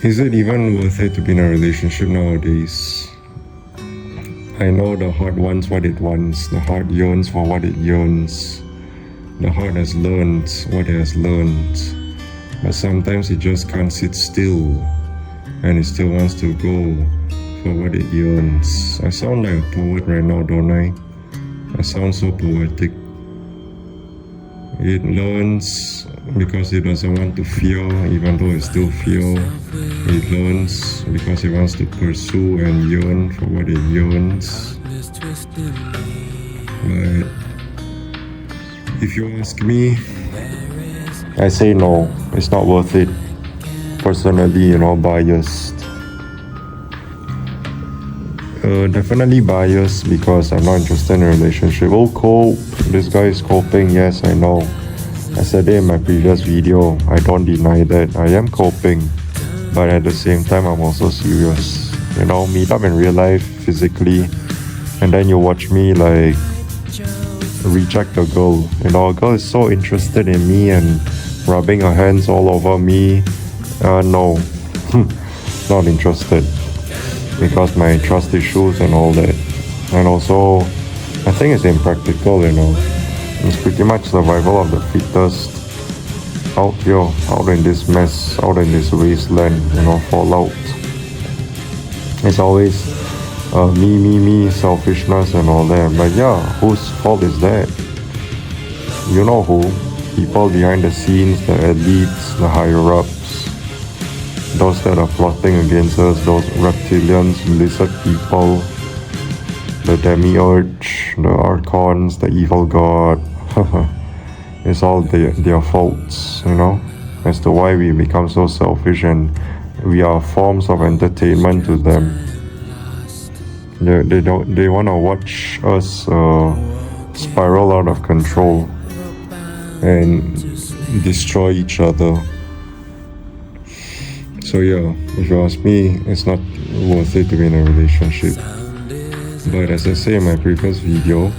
Is it even worth it to be in a relationship nowadays? I know the heart wants what it wants. The heart yearns for what it yearns. The heart has learned what it has learned. But sometimes it just can't sit still. And it still wants to go for what it yearns. I sound like a poet right now, don't I? I sound so poetic. It learns because it doesn't want to feel, even though it still feels. It learns because it wants to pursue and yearn for what it yearns. But if you ask me, I say no, it's not worth it. Personally, biased. Definitely biased because I'm not interested in a relationship. Oh, cope. This guy is coping. Yes, I know. I said it in my previous video. I don't deny that. I am coping. But at the same time, I'm also serious. Meet up in real life, physically. And then you watch me like reject a girl. A girl is so interested in me and rubbing her hands all over me. No. Not interested. Because my trust issues and all that. And also, I think it's impractical, It's pretty much survival of the fittest out here, out in this mess, out in this wasteland, fallout. It's always me, selfishness and all that. But yeah, whose fault is that? You know who? People behind the scenes, the elites, the higher-ups. Those that are plotting against us, those reptilians, lizard people, the demiurge, the archons, the evil god. It's all their faults, as to why we become so selfish and we are forms of entertainment to them. They want to watch us spiral out of control and destroy each other. So yeah, if you ask me, it's not worth it to be in a relationship. But as I say in my previous video,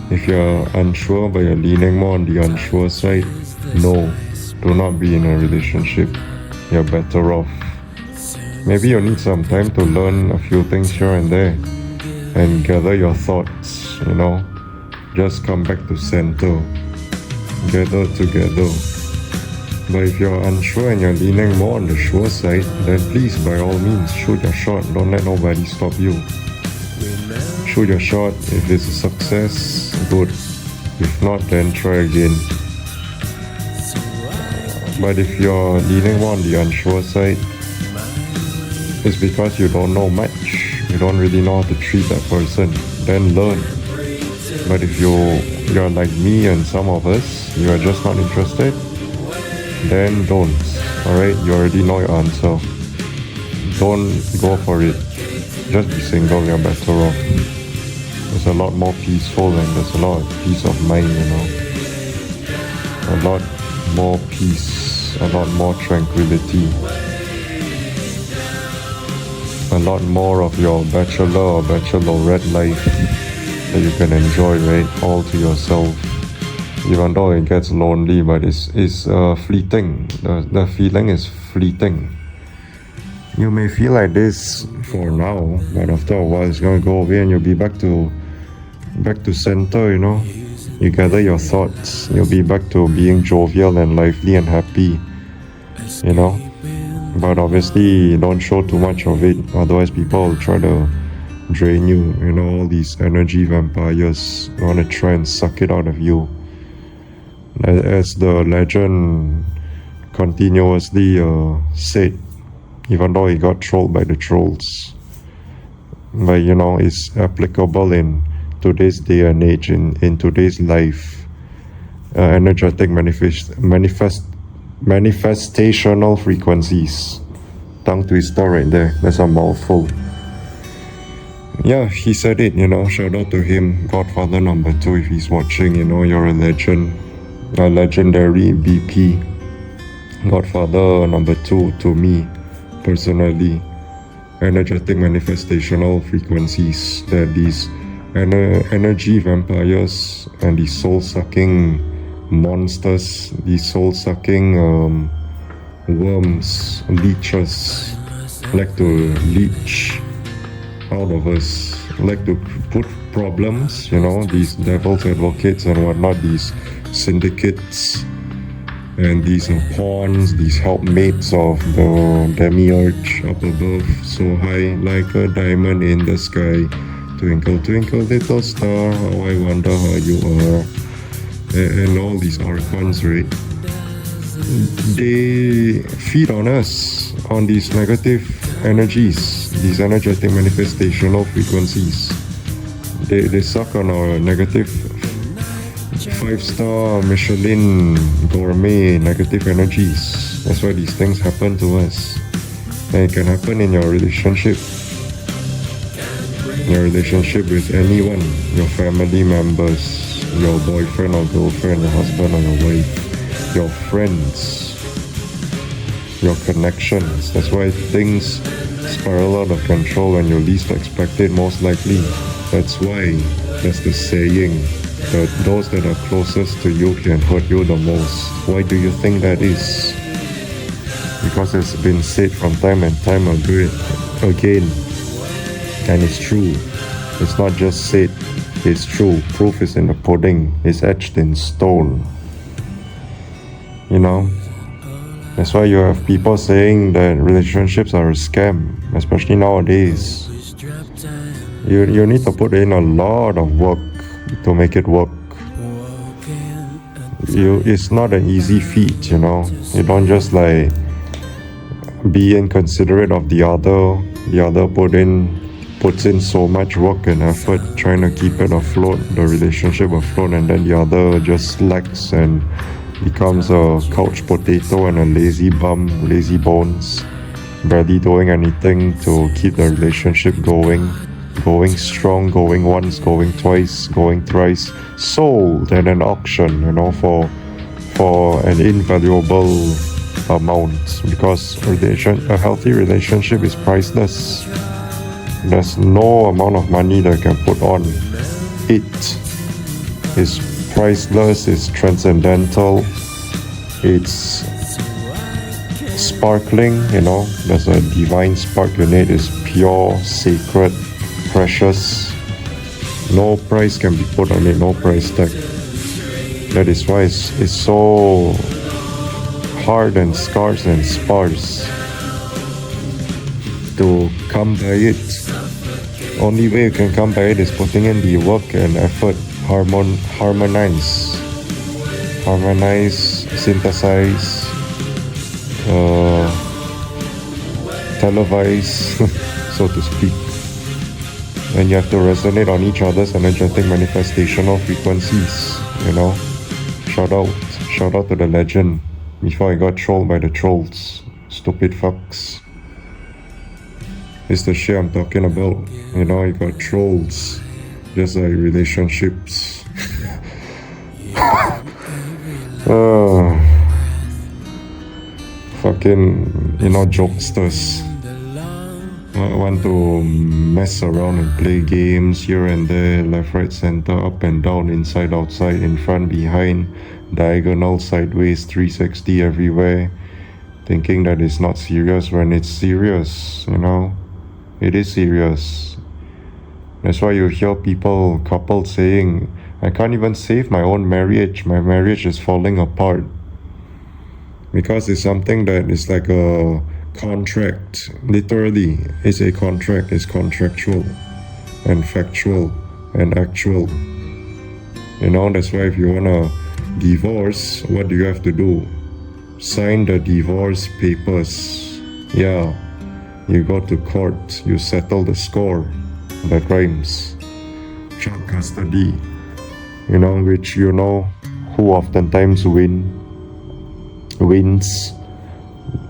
if you're unsure but you're leaning more on the unsure side, no, do not be in a relationship. You're better off. Maybe you need some time to learn a few things here and there and gather your thoughts, Just come back to center. Gather together. But if you're unsure and you're leaning more on the sure side, then please, by all means, shoot your shot. Don't let nobody stop you. Shoot your shot. If it's a success, good. If not, then try again. But if you're leaning more on the unsure side, it's because you don't know much. You don't really know how to treat that person. Then learn. But if you're like me and some of us, you are just not interested, then don't. Alright, you already know your answer. Don't go for it. Just be single, you're better off. It's a lot more peaceful and there's a lot of peace of mind, A lot more peace, a lot more tranquility. A lot more of your bachelor or bachelorette life that you can enjoy, right? All to yourself. Even though it gets lonely, but it's fleeting. The feeling is fleeting. You may feel like this for now, but after a while it's gonna go away and you'll be back to center, You gather your thoughts, you'll be back to being jovial and lively and happy, But obviously don't show too much of it, otherwise people will try to drain you, all these energy vampires want to try and suck it out of you. As the legend continuously said, even though he got trolled by the trolls. But it's applicable in today's day and age, in today's life. Energetic manifestational frequencies. Tongue twister right there, that's a mouthful. Yeah, he said it, shout out to him, Godfather number 2, if he's watching, you're a legend. A legendary BP. Godfather number 2 to me, personally. Energetic manifestational frequencies that these energy vampires and these soul-sucking monsters, these soul-sucking worms, leeches, like to leech out of us, like to put problems, these devil's advocates and whatnot, these syndicates and these pawns, these helpmates of the demiurge up above, so high like a diamond in the sky. Twinkle, twinkle, little star, how I wonder how you are. And all these archons, right? They feed on us, on these negative energies, these energetic manifestational frequencies. They suck on our negative 5-star Michelin gourmet negative energies. That's why these things happen to us. And it can happen in your relationship. Your relationship with anyone, your family members, your boyfriend or girlfriend, your husband or your wife, your friends, your connections. That's why things spiral out of control when you least expect it, most likely. That's why there's the saying that those that are closest to you can hurt you the most. Why do you think that is? Because it's been said from time and time again. And it's true. It's not just said, it's true. Proof is in the pudding. It's etched in stone. That's why you have people saying that relationships are a scam, especially nowadays. You need to put in a lot of work to make it work. It's not an easy feat, You don't just be inconsiderate of the other. The other puts in so much work and effort trying to keep it afloat, the relationship afloat, and then the other just slacks and becomes a couch potato and a lazy bum, lazy bones, barely doing anything to keep the relationship going strong, going once, going twice, going thrice, sold at an auction, for an invaluable amount, because a healthy relationship is priceless. There's no amount of money that can put on it. It's priceless, it's transcendental, it's sparkling, there's a divine spark in it. It's pure, sacred, precious. No price can be put on it, no price tag. That is why it's so hard and scarce and sparse to come by it. Only way you can come by it is putting in the work and effort. Harmonize, synthesize, televise, so to speak. And you have to resonate on each other's energetic manifestational frequencies, Shout out to the legend before I got trolled by the trolls. Stupid fucks. It's the shit I'm talking about. You got trolls, just like relationships. Fucking, jokesters. Want to mess around and play games here and there, left, right, center, up and down, inside, outside, in front, behind, diagonal, sideways, 360 everywhere, thinking that it's not serious when it's serious, It is serious. That's why you hear couples saying, I can't even save my own marriage. My marriage is falling apart. Because it's something that is like a contract. Literally, it's a contract. It's contractual and factual and actual. That's why if you want to divorce, what do you have to do? Sign the divorce papers. Yeah. You go to court, you settle the score. That rhymes. Child custody. Which who oftentimes wins.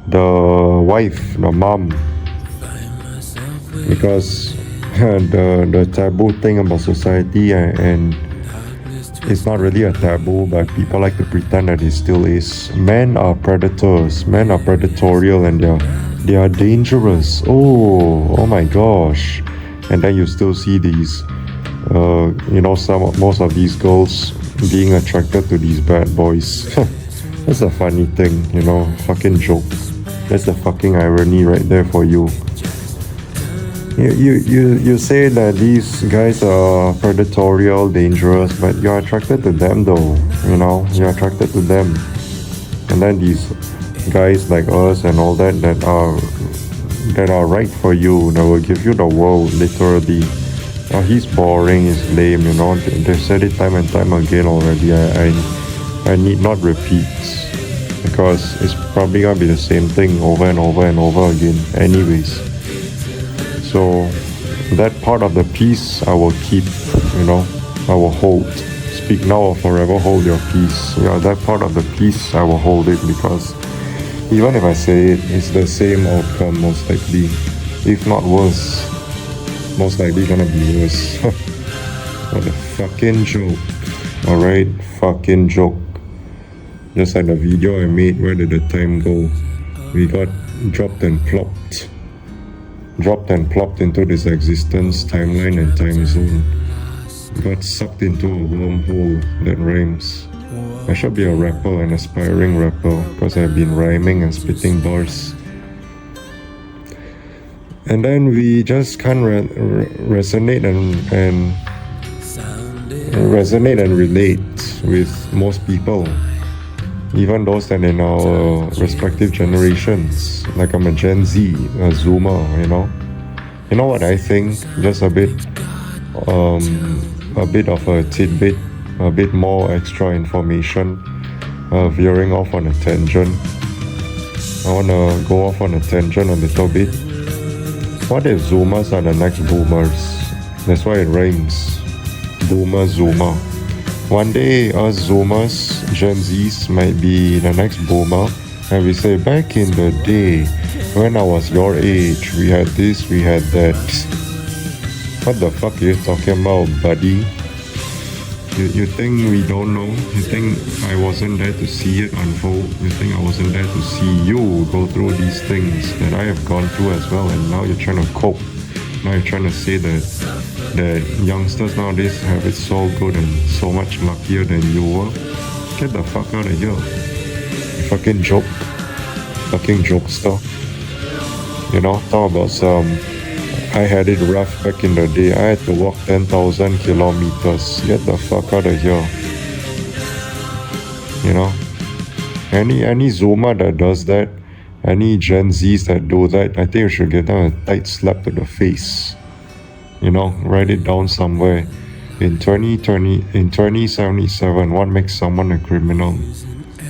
The wife, the mom. Because the taboo thing about society, and it's not really a taboo, but people like to pretend that it still is. Men are predators. Men are predatorial, and they are dangerous. Oh my gosh. And then you still see these most of these girls being attracted to these bad boys. That's a funny thing, fucking joke. That's the fucking irony right there for you. You say that these guys are predatorial, dangerous, but you're attracted to them though, you know, you're attracted to them. And then these guys like us and all that that are right for you, that will give you the world, literally. He's boring, he's lame, you know, they've said it time and time again already. I need not repeat, because it's probably gonna be the same thing over and over and over again anyways. So that part of the peace I will keep, you know, I will hold. Speak now or forever hold your peace. Yeah, that part of the peace I will hold it, because even if I say it, it's the same outcome most likely. If not worse, most likely gonna be worse. What a fucking joke. Alright, fucking joke. Just like the video I made, where did the time go? We got dropped and plopped into this existence, timeline and time zone. Got sucked into a wormhole that rhymes. I should be a rapper, an aspiring rapper, because I've been rhyming and spitting bars. And then we just can't resonate and relate with most people, even those that in our respective generations. Like I'm a Gen Z, a Zoomer, you know. You know what I think? Just a bit of a tidbit, a bit more extra information, veering off on a tangent. I want to go off on a tangent a little bit. What if Zoomers are the next boomers? That's why it rhymes. Boomer, Zoomer. One day, us Zoomers, Gen Zs, might be the next boomer, and we say, back in the day, when I was your age, we had this, we had that. What the fuck are you talking about, buddy? You think we don't know? You think I wasn't there to see it unfold? You think I wasn't there to see you go through these things that I have gone through as well, and now you're trying to cope? Now you're trying to say that youngsters nowadays have it so good and so much luckier than you were? Get the fuck out of here. You fucking joke. Fucking jokester. You know, talk about some... I had it rough back in the day. I had to walk 10,000 kilometers. Get the fuck out of here. You know? Any Zoomer that does that, any Gen Zs that do that, I think you should give them a tight slap to the face. You know, write it down somewhere. In 2077, what makes someone a criminal?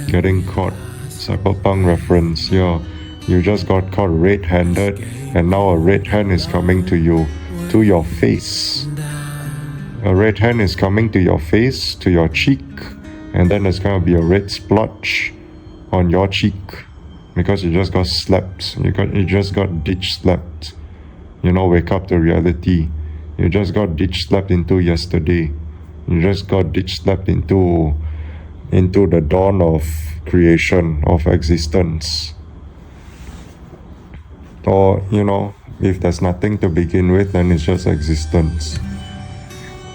Getting caught. Cyberpunk reference, yeah. You just got caught red-handed, and now a red hand is coming to you, to your face. A red hand is coming to your face, to your cheek, and then there's gonna be a red splotch on your cheek, because you just got slapped. You just got ditch slapped. You know, wake up to reality. You just got ditch slapped into yesterday. You just got ditch slapped into the dawn of creation, of existence. Or, you know, if there's nothing to begin with, then it's just existence.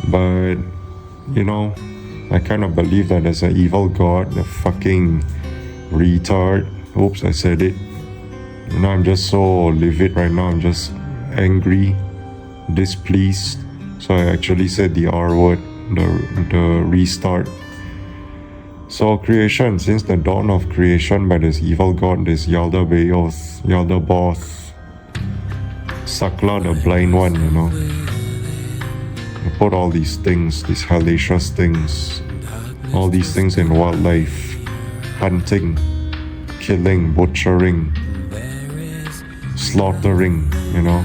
But, you know, I kind of believe that there's an evil god, a fucking retard. Oops, I said it. You know, I'm just so livid right now. I'm just angry, displeased. So I actually said the R word, the restart. So creation, since the dawn of creation by this evil god, this Yaldabaoth, Yaldabaoth, Sakla the blind one, you know. I put all these things, these hellacious things, all these things in wildlife, hunting, killing, butchering, slaughtering, you know.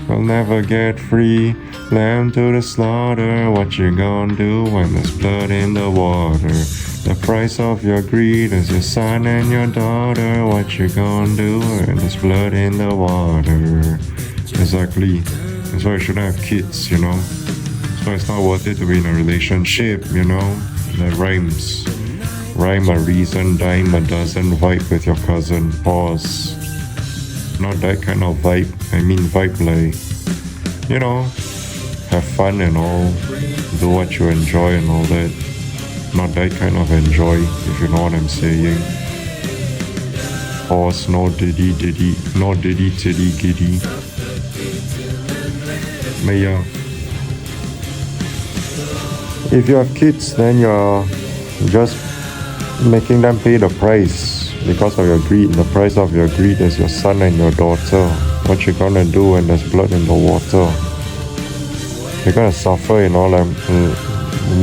We'll never get free, lamb to the slaughter. What you gonna do when there's blood in the water? The price of your greed is your son and your daughter. What you gonna do when there's blood in the water? Exactly. That's why you shouldn't have kids, you know. That's why it's not worth it to be in a relationship, you know. That rhymes. Rhyme a reason, dime a dozen, vibe with your cousin. Pause. Not that kind of vibe. I mean vibe like, you know, have fun and all, do what you enjoy and all that. Not that kind of enjoy, if you know what I'm saying. Pause, no diddy, no diddy, tiddy, giddy. But yeah, if you have kids, then you're just making them pay the price because of your greed. The price of your greed is your son and your daughter. What you're gonna do when there's blood in the water? You're gonna suffer,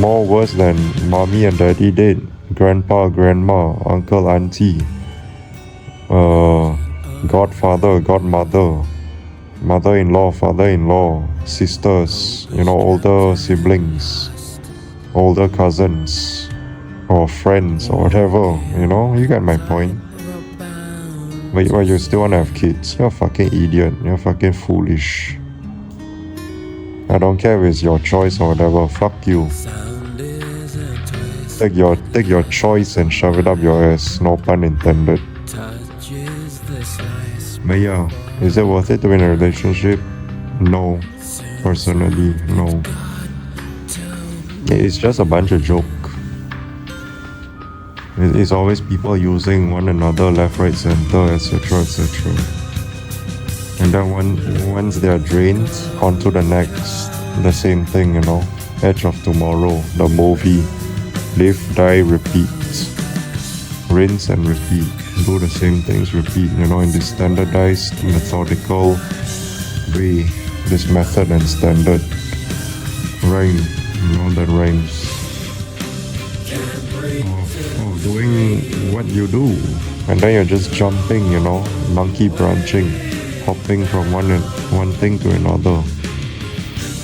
more worse than mommy and daddy did. Grandpa, grandma, uncle, auntie, godfather, godmother, mother-in-law, father-in-law, sisters, older siblings, older cousins, or friends, or whatever, you get my point. But you still wanna have kids? You're a fucking idiot. You're fucking foolish. I don't care if it's your choice or whatever. Fuck you. Take your choice and shove it up your ass. No pun intended. But yeah, is it worth it to be in a relationship? No. Personally, no. It's just a bunch of joke. It's always people using one another, left, right, center, etc., etc. And then once they are drained, on to the next. The same thing, Edge of Tomorrow, the movie. Live, die, repeat. Rinse and repeat. Do the same things, repeat, in this standardized, methodical way. This method and standard. Rhyme, that rhymes. Of doing what you do. And then you're just jumping, monkey branching. Hopping from one thing to another,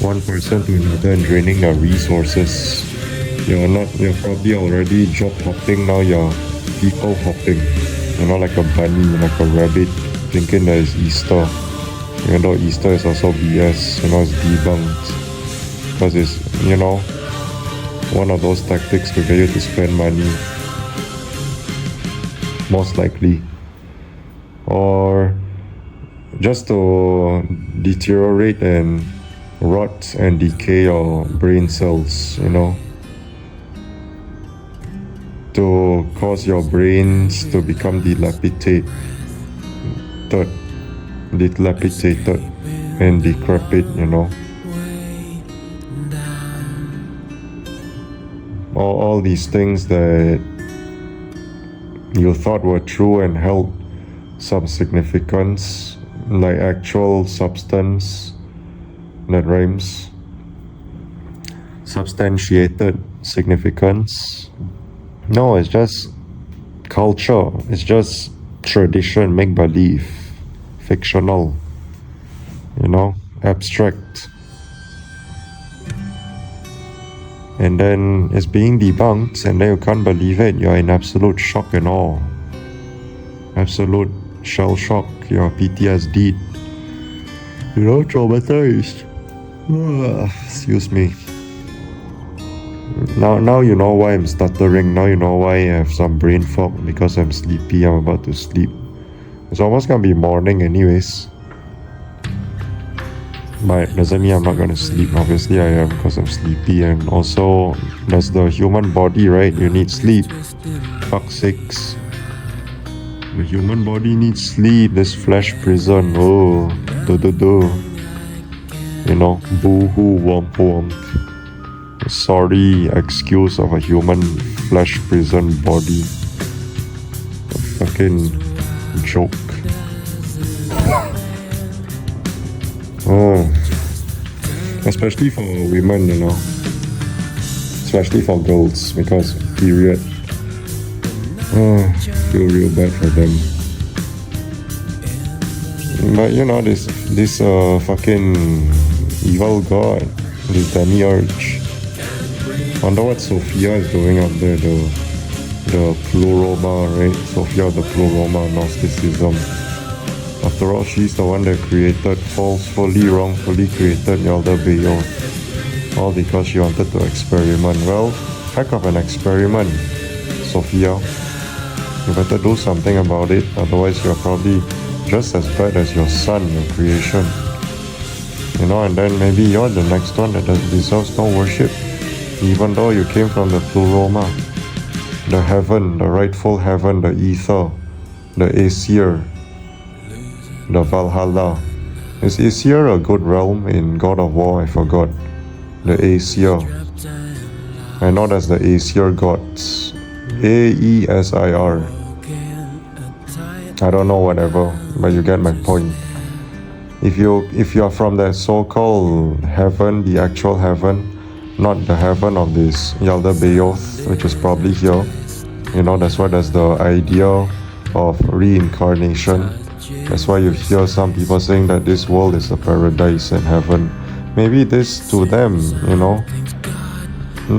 one person to another, and draining their resources. You're probably already job hopping, now you're people hopping, like a bunny, like a rabbit, thinking that it's Easter, even though Easter is also BS, it's debunked, because it's, one of those tactics to get you to spend money, most likely, or just to deteriorate and rot and decay your brain cells, to cause your brains to become dilapidated and decrepit, all these things that you thought were true and held some significance, like actual substance, that rhymes, substantiated significance. No, it's just culture, it's just tradition, make believe, fictional, abstract. And then it's being debunked, and then you can't believe it. You're in absolute shock and awe, absolute shell shock. You're PTSD, traumatized. Excuse me. Now you know why I'm stuttering. Now you know why I have some brain fog, because I'm sleepy. I'm about to sleep. It's almost gonna be morning anyways. But doesn't mean I'm not gonna sleep. Obviously I am, because I'm sleepy. And also, that's the human body, right? You need sleep. Fuck's sakes. The human body needs sleep. This flesh prison. Oh, boo-hoo, womp. Sorry excuse of a human flesh prison body. A fucking joke. Oh, especially for women, especially for girls, because period. Oh, feel real bad for them. But this fucking evil god, this demiurge. Wonder what Sophia is doing up there, the Pleroma, right? Sophia the Pleroma, Gnosticism. After all, she's the one that created, falsely, wrongfully created Elder Bayo. All because she wanted to experiment. Well, heck of an experiment, Sophia. You better do something about it, otherwise you're probably just as bad as your son, your creation. And then maybe you're the next one that deserves no worship, even though you came from the Pleroma, the heaven, the rightful heaven, the ether, the Aesir, the Valhalla, Is Aesir a good realm in God of War? I forgot. The Aesir. I know that's the Aesir gods. Aesir. I don't know, whatever, but you get my point. If you're from that so-called heaven, the actual heaven, not the heaven of this Yaldabaoth, which is probably here. That's why there's the idea of reincarnation. That's why you hear some people saying that this world is a paradise and heaven. Maybe this to them,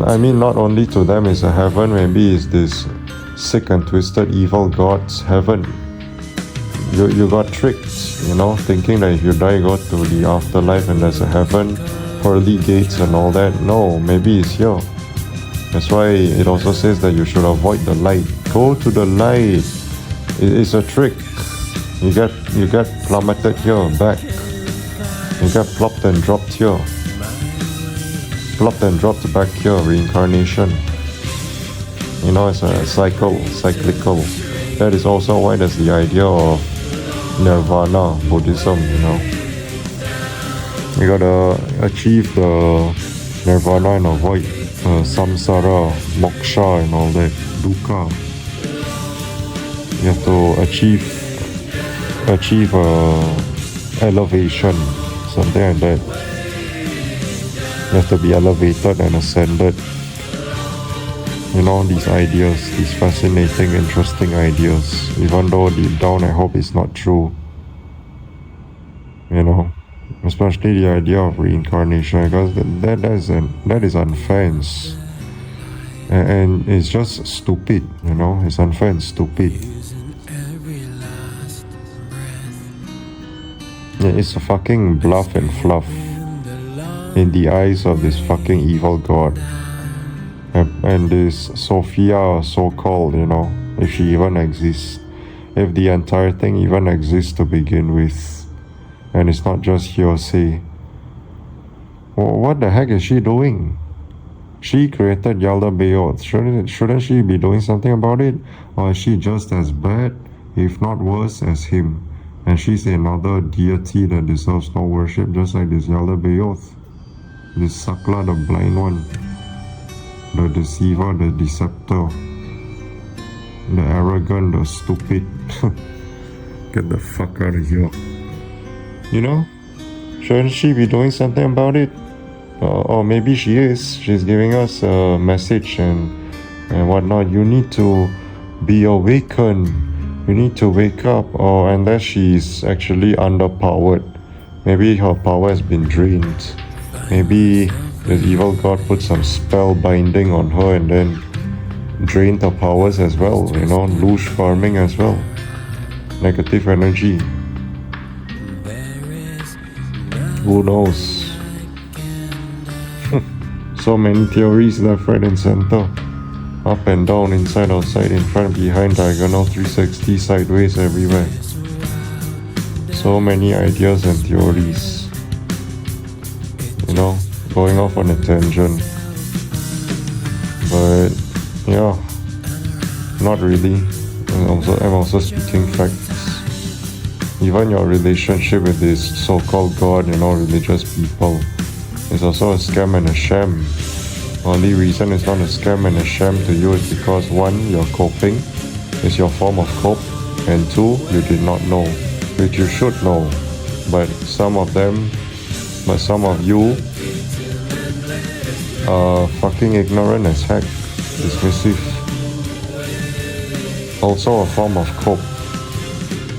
I mean, not only to them is a heaven, maybe it's this sick and twisted evil god's heaven. You got tricked, thinking that if you die, go to the afterlife and there's a heaven, pearly gates and all that. No, maybe it's here. That's why it also says that you should avoid the light. Go to the light. It's a trick. You get plummeted here, back. You get plopped and dropped here. Plopped and dropped back here, reincarnation. It's a cyclical. That is also why there's the idea of nirvana, Buddhism, You gotta achieve the nirvana and avoid samsara, moksha and all that, dukkha. You have to achieve elevation, something like that. You have to be elevated and ascended. These ideas, these fascinating, interesting ideas, even though deep down I hope it's not true. Especially the idea of reincarnation, because that is unfair and it's just stupid, it's unfair and stupid. It's a fucking bluff and fluff in the eyes of this fucking evil god. And this Sophia, so-called, if she even exists, if the entire thing even exists to begin with, and it's not just hearsay. Well, what the heck is she doing? She created Yaldabaoth. Shouldn't she be doing something about it? Or is she just as bad, if not worse, as him? And she's another deity that deserves no worship, just like this Yaldabaoth. This Sakla, the blind one. The deceiver, the deceptor, the arrogant, the stupid. Get the fuck out of here. Shouldn't she be doing something about it? Or maybe she is. She's giving us a message and whatnot. You need to be awakened. You need to wake up. Or unless she's actually underpowered. Maybe her power has been drained. Maybe the evil god put some spell binding on her and then drained her powers as well, loosh farming as well. Negative energy. Who knows? So many theories left, right and center. Up and down, inside, outside, in front, behind, diagonal, 360, sideways, everywhere. So many ideas and theories. Going off on a tangent, but yeah, not really. I'm also speaking facts. Even your relationship with this so-called God, religious people, is also a scam and a sham. Only reason it's not a scam and a sham to you is because 1, you're coping, it's your form of cope, and 2, you did not know, which you should know, but some of you fucking ignorant as heck, dismissive. Also a form of cope.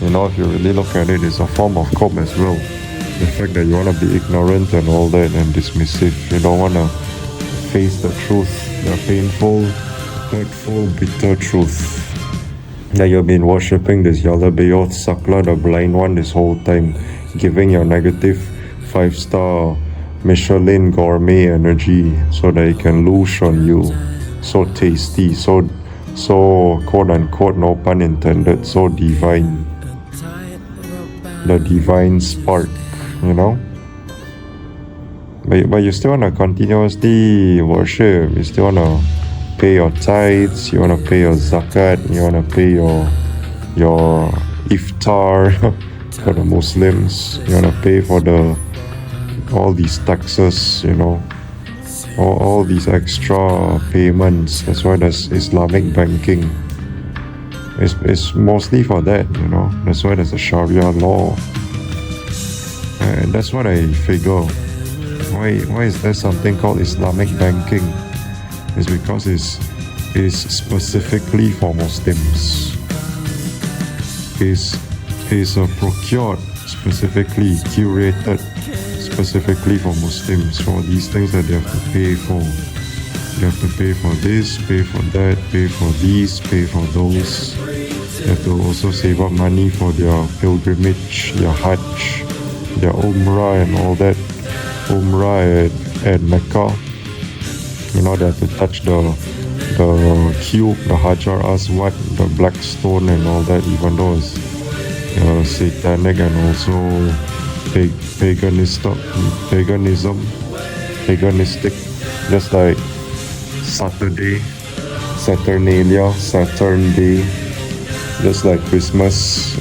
If you really look at it, it's a form of cope as well. The fact that you want to be ignorant and all that and dismissive. You don't want to face the truth, the painful, hurtful, bitter truth. That you've been worshipping this Yaldabaoth Sakla, the blind one, this whole time, giving your negative 5-star Michelin gourmet energy so that it can loosh on you. So tasty, so quote unquote, no pun intended, so divine. The divine spark, But you still want to continuously worship. You still want to pay your tithes, you want to pay your zakat, you want to pay your iftar, For the Muslims, you wanna pay for all these taxes, all these extra payments. That's why there's Islamic banking. It's mostly for that, That's why there's a Sharia law. And that's what I figure. Why is there something called Islamic banking? It's because it's specifically for Muslims. It's procured specifically, curated specifically for Muslims, for these things that they have to pay for. They have to pay for this, pay for that, pay for these, pay for those. They have to also save up money for their pilgrimage, their Hajj, their Umrah and all that. Umrah at Mecca. They have to touch the cube, the Hajar Aswad, the black stone and all that, even though it's satanic and also paganistic, just like Saturnalia, Saturn Day, just like Christmas,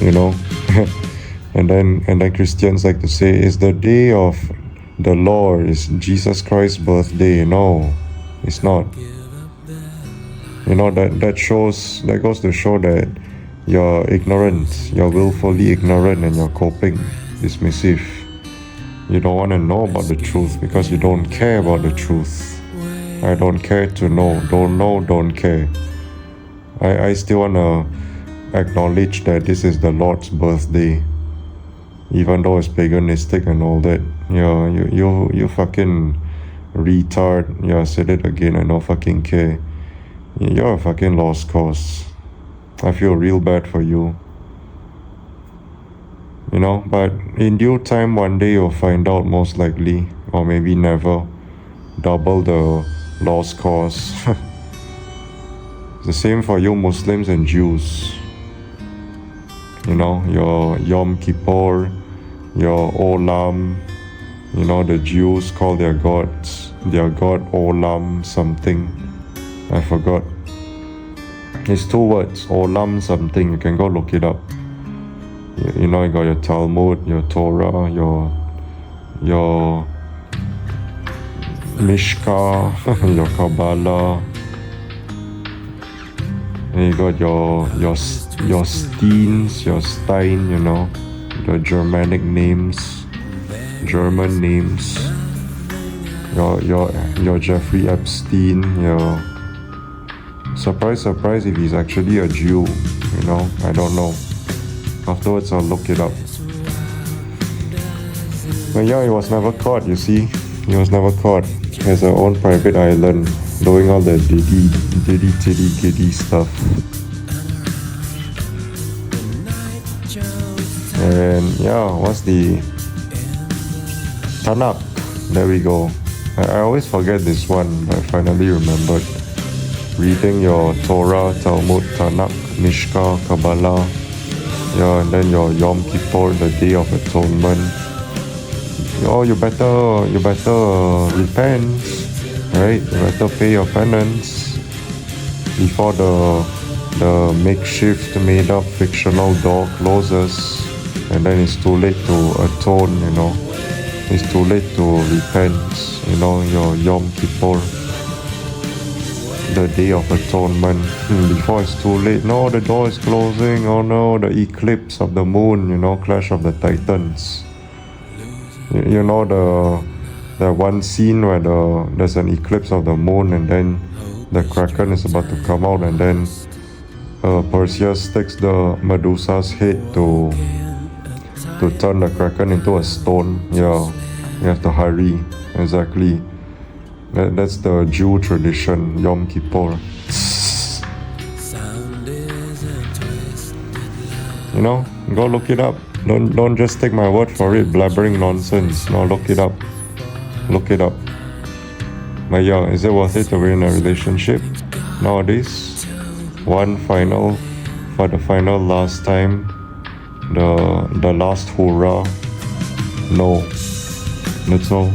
and then Christians like to say it's the day of the Lord, it's Jesus Christ's birthday. No, it's not. That goes to show that you're ignorant, you're willfully ignorant, and you're coping, dismissive. You don't want to know about the truth because you don't care about the truth. I don't care to know. Don't know, don't care. I still want to acknowledge that this is the Lord's birthday, even though it's paganistic and all that. You fucking retard. I said it again, I don't fucking care. You're a fucking lost cause. I feel real bad for you. But in due time, one day you'll find out, most likely, or maybe never. Double the lost cause. It's the same for you Muslims and Jews. Your Yom Kippur, your Olam. The Jews call their god Olam something. I forgot. It's 2 words, Olam something. You can go look it up. You got your Talmud, your Torah, your Mishka, your Kabbalah. And you got your Steins, your Stein, the Germanic names, German names. Your Jeffrey Epstein, your surprise if he's actually a Jew, I don't know. Afterwards I'll look it up. But he was never caught, you see. He was never caught. He has a own private island, doing all the diddy titty giddy stuff. And what's the Tanakh? There we go. I always forget this one, but I finally remembered. Reading your Torah, Talmud, Tanakh, Mishka, Kabbalah, and then your Yom Kippur, the Day of Atonement. You better repent, right? You better pay your penance before the makeshift, made-up, fictional door closes, and then it's too late to atone. It's too late to repent. Your Yom Kippur, the Day of Atonement, before it's too late. No, the door is closing. Oh no, the eclipse of the moon, Clash of the Titans. The one scene where there's an eclipse of the moon and then the Kraken is about to come out, and then Perseus sticks the Medusa's head to turn the Kraken into a stone. You have to hurry. Exactly. That's the Jew tradition, Yom Kippur. Go look it up. Don't just take my word for it, blabbering nonsense. No, look it up. Look it up. But is it worth it to be in a relationship nowadays? For the final last time, the last hurrah? No. That's all.